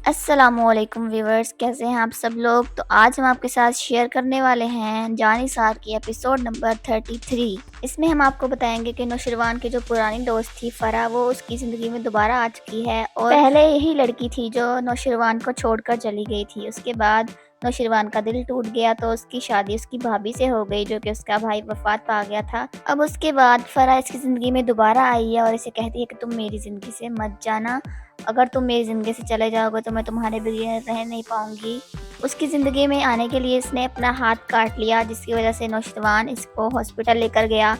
السلام علیکم ویورز، کیسے ہیں آپ سب لوگ؟ تو آج ہم آپ کے ساتھ شیئر کرنے والے ہیں جانی سار کی ایپیسوڈ نمبر 33۔ اس میں ہم آپ کو بتائیں گے کہ نوشروان کی جو پرانی دوست تھی فرح، وہ اس کی زندگی میں دوبارہ آ چکی ہے، اور پہلے یہی لڑکی تھی جو نوشروان کو چھوڑ کر چلی گئی تھی۔ اس کے بعد نوشروان کا دل ٹوٹ گیا تو اس کی شادی اس کی بھابھی سے ہو گئی، جو کہ اس کا بھائی وفات پا گیا تھا۔ اب اس کے بعد فرح اس کی زندگی میں دوبارہ آئی ہے اور اسے کہتی ہے کہ تم میری زندگی سے مت جانا، اگر تم میری زندگی سے چلے جاؤ گے تو میں تمہارے بغیر رہ نہیں پاؤں گی۔ اس کی زندگی میں آنے کے لیے اس نے اپنا ہاتھ کاٹ لیا، جس کی وجہ سے نوشروان اس کو ہاسپٹل لے کر گیا۔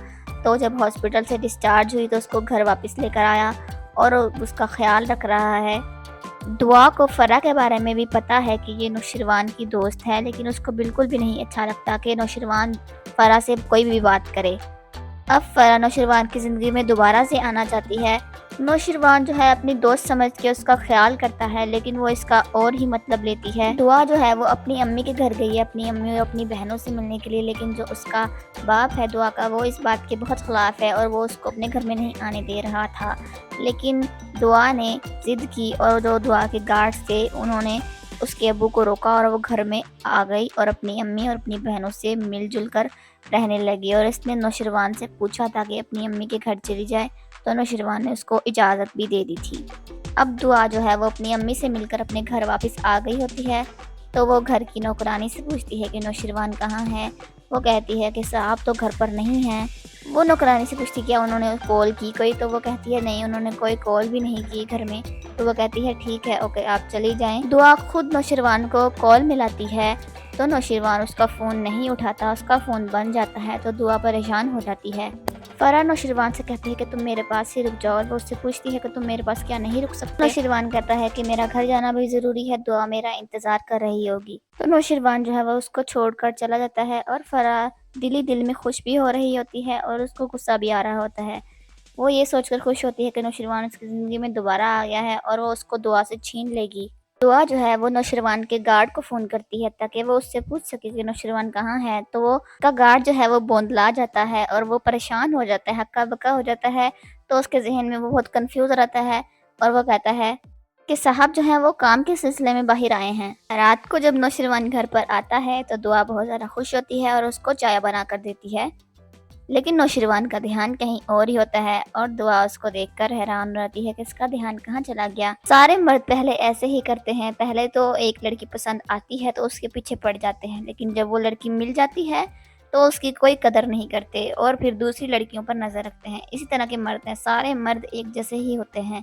تو جب ہاسپٹل سے ڈسچارج ہوئی تو اس کو گھر واپس لے کر آیا اور اس کا خیال رکھ رہا ہے۔ دعا کو فرح کے بارے میں بھی پتا ہے کہ یہ نوشروان کی دوست ہے، لیکن اس کو بالکل بھی نہیں اچھا لگتا کہ نوشروان فرح سے کوئی بھی بات کرے۔ اب فرح نوشروان کی زندگی میں دوبارہ سے آنا چاہتی ہے۔ نوشروان جو ہے اپنی دوست سمجھ کے اس کا خیال کرتا ہے، لیکن وہ اس کا اور ہی مطلب لیتی ہے۔ دعا جو ہے وہ اپنی امی کے گھر گئی ہے اپنی امی اور اپنی بہنوں سے ملنے کے لیے، لیکن جو اس کا باپ ہے دعا کا، وہ اس بات کے بہت خلاف ہے اور وہ اس کو اپنے گھر میں نہیں آنے دے رہا تھا۔ لیکن دعا نے ضد کی اور جو دعا کے گارڈز تھے انہوں نے اس کے ابو کو روکا اور وہ گھر میں آ گئی اور اپنی امی اور اپنی بہنوں سے مل جل کر رہنے لگی، اور اس نے نوشروان سے پوچھا تھا کہ اپنی امی کے گھر چلی جائے، تو نوشروان نے اس کو اجازت بھی دے دی تھی۔ اب دعا جو ہے وہ اپنی امی سے مل کر اپنے گھر واپس آ گئی ہوتی ہے، تو وہ گھر کی نوکرانی سے پوچھتی ہے کہ نوشروان کہاں ہے۔ وہ کہتی ہے کہ صاحب تو گھر پر نہیں ہیں۔ وہ نوکرانی سے پوچھتی کیا انہوں نے کال کی کوئی، تو وہ کہتی ہے نہیں، انہوں نے کوئی کال بھی نہیں کی گھر میں۔ تو وہ کہتی ہے ٹھیک ہے، اوکے، آپ چلی جائیں۔ دعا خود نوشروان کو کال ملاتی ہے تو نوشروان اس کا فون نہیں اٹھاتا، اس کا فون بند جاتا ہے، تو دعا پریشان ہو جاتی ہے۔ فرح نوشروان سے کہتی ہے کہ تم میرے پاس ہی رک جاؤ، اور وہ اس سے پوچھتی ہے کہ تم میرے پاس کیا نہیں رک سکتے؟ نوشروان کہتا ہے کہ میرا گھر جانا بھی ضروری ہے، دعا میرا انتظار کر رہی ہوگی۔ تو نوشروان جو ہے وہ اس کو چھوڑ کر چلا جاتا ہے، اور فرح دل میں خوش بھی ہو رہی ہوتی ہے اور اس کو غصہ بھی آ رہا ہوتا ہے۔ وہ یہ سوچ کر خوش ہوتی ہے کہ نوشروان اس کی زندگی میں دوبارہ آ گیا ہے اور وہ اس کو دعا سے چھین لے گی۔ دعا جو ہے وہ نوشروان کے گارڈ کو فون کرتی ہے تاکہ وہ اس سے پوچھ سکے کہ نوشروان کہاں ہے، تو وہ کا گارڈ جو ہے وہ بوندلا جاتا ہے اور وہ پریشان ہو جاتا ہے، ہکا بکا ہو جاتا ہے، تو اس کے ذہن میں وہ بہت کنفیوز رہتا ہے اور وہ کہتا ہے کہ صاحب جو ہیں وہ کام کے سلسلے میں باہر آئے ہیں۔ رات کو جب نوشروان گھر پر آتا ہے تو دعا بہت زیادہ خوش ہوتی ہے اور اس کو چائے بنا کر دیتی ہے، لیکن نوشروان کا دھیان کہیں اور ہی ہوتا ہے اور دعا اس کو دیکھ کر حیران رہتی ہے کہ اس کا دھیان کہاں چلا گیا۔ سارے مرد پہلے ایسے ہی کرتے ہیں، پہلے تو ایک لڑکی پسند آتی ہے تو اس کے پیچھے پڑ جاتے ہیں، لیکن جب وہ لڑکی مل جاتی ہے تو اس کی کوئی قدر نہیں کرتے اور پھر دوسری لڑکیوں پر نظر رکھتے ہیں۔ اسی طرح کے مرد ہیں، سارے مرد ایک جیسے ہی ہوتے ہیں،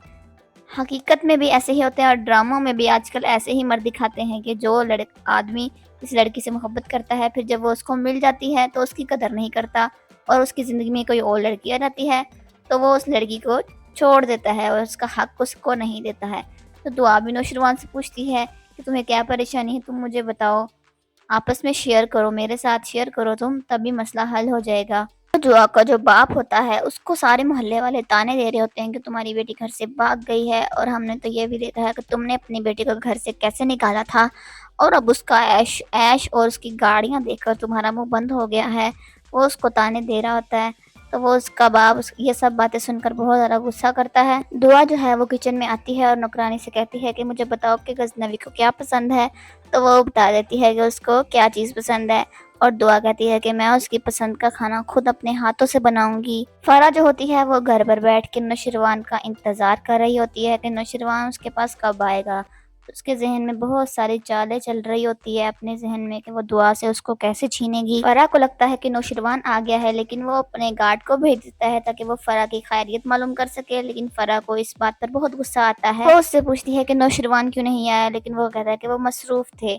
حقیقت میں بھی ایسے ہی ہوتے ہیں، اور ڈراموں میں بھی آج کل ایسے ہی مرد دکھاتے ہیں کہ جو آدمی اس لڑکی سے محبت کرتا ہے، پھر جب وہ اس کو مل جاتی ہے تو اس کی قدر نہیں کرتا اور اس کی زندگی میں کوئی اور لڑکی آ جاتی ہے تو وہ اس لڑکی کو چھوڑ دیتا ہے اور اس کا حق اس کو نہیں دیتا ہے۔ تو دعا بھی نوشروان سے پوچھتی ہے کہ تمہیں کیا پریشانی ہے، تم مجھے بتاؤ، آپس میں شیئر کرو، میرے ساتھ شیئر کرو تم، تبھی مسئلہ حل ہو جائے گا۔ دعا کا جو باپ ہوتا ہے اس کو سارے محلے والے تانے دے رہے ہوتے ہیں کہ تمہاری بیٹی گھر سے بھاگ گئی ہے، اور ہم نے تو یہ بھی دیکھا ہے کہ تم نے اپنی بیٹی کو گھر سے کیسے نکالا تھا، اور اب اس کا عیش اور اس کی گاڑیاں دیکھ کر تمہارا منہ بند ہو گیا ہے۔ وہ اس کو تانے دے رہا ہوتا ہے، تو وہ اس کا باپ یہ سب باتیں سن کر بہت زیادہ غصہ کرتا ہے۔ دعا جو ہے وہ کچن میں آتی ہے اور نوکرانی سے کہتی ہے کہ مجھے بتاؤ کہ غزنوی کو کیا پسند ہے، تو وہ بتا دیتی ہے کہ اس کو کیا چیز پسند ہے، اور دعا کہتی ہے کہ میں اس کی پسند کا کھانا خود اپنے ہاتھوں سے بناؤں گی۔ فرح جو ہوتی ہے وہ گھر پر بیٹھ کے نوشروان کا انتظار کر رہی ہوتی ہے کہ نوشروان اس کے پاس کب آئے گا۔ اس کے ذہن میں بہت ساری چالیں چل رہی ہوتی ہے اپنے ذہن میں کہ وہ دعا سے اس کو کیسے چھینے گی۔ فرح کو لگتا ہے کہ نوشروان آ گیا ہے، لیکن وہ اپنے گارڈ کو بھیج دیتا ہے تاکہ وہ فرح کی خیریت معلوم کر سکے، لیکن فرح کو اس بات پر بہت غصہ آتا ہے۔ وہ اس سے پوچھتی ہے کہ نوشروان کیوں نہیں آیا، لیکن وہ کہتا ہے کہ وہ مصروف تھے،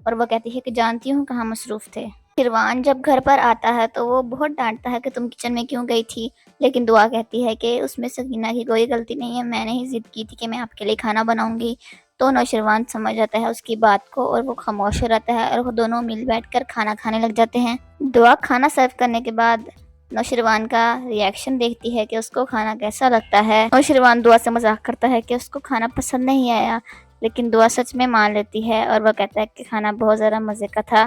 اور وہ کہتی ہے کہ جانتی ہوں کہاں مصروف تھے۔ نوشروان جب گھر پر آتا ہے تو وہ بہت ڈانٹتا ہے کہ تم کچن میں کیوں گئی تھی، لیکن دعا کہتی ہے کہ اس میں سکینہ کی کوئی غلطی نہیں ہے، میں نے ہی ضد کی تھی کہ میں آپ کے لیے کھانا بناؤں گی۔ تو نوشروان سمجھ جاتا ہے اس کی بات کو اور وہ خاموش ہو جاتا ہے، اور وہ دونوں مل بیٹھ کر کھانا کھانے لگ جاتے ہیں۔ دعا کھانا سرو کرنے کے بعد نوشروان کا ریاکشن دیکھتی ہے کہ اس کو کھانا کیسا لگتا ہے۔ نوشروان دعا سے مذاق کرتا ہے کہ اس کو کھانا پسند نہیں آیا، لیکن دعا سچ میں مان لیتی ہے اور وہ کہتا ہے کہ کھانا بہت زیادہ مزے کا تھا۔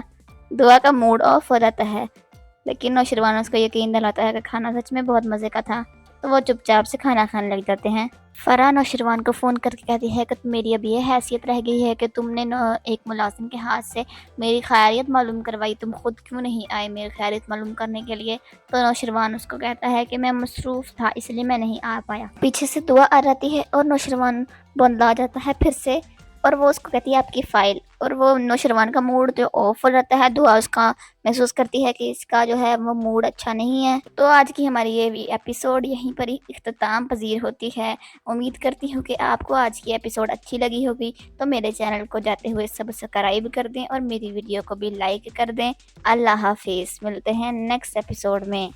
دعا کا موڈ آف ہو جاتا ہے، لیکن نوشروان اس کو یقین دلاتا ہے کہ کھانا سچ میں بہت مزے کا تھا، تو وہ چپ چاپ سے کھانا کھانے لگ جاتے ہیں۔ فرح نوشروان کو فون کر کے کہتی ہے کہ میری اب یہ حیثیت رہ گئی ہے کہ تم نے ایک ملازم کے ہاتھ سے میری خیریت معلوم کروائی، تم خود کیوں نہیں آئے میری خیریت معلوم کرنے کے لیے؟ تو نوشروان اس کو کہتا ہے کہ میں مصروف تھا اس لیے میں نہیں آ پایا۔ پیچھے سے دعا آ جاتی ہے اور نوشروان بندلا جاتا ہے پھر سے، اور وہ اس کو کہتی ہے آپ کی فائل، اور وہ نوشروان کا موڈ جو آف ہو جاتا ہے۔ دعا اس کا محسوس کرتی ہے کہ اس کا جو ہے وہ موڈ اچھا نہیں ہے۔ تو آج کی ہماری یہ ایپیسوڈ یہیں پر ہی اختتام پذیر ہوتی ہے۔ امید کرتی ہوں کہ آپ کو آج کی ایپیسوڈ اچھی لگی ہوگی، تو میرے چینل کو جاتے ہوئے سبسکرائب کر دیں اور میری ویڈیو کو بھی لائک کر دیں۔ اللہ حافظ، ملتے ہیں نیکسٹ ایپیسوڈ میں۔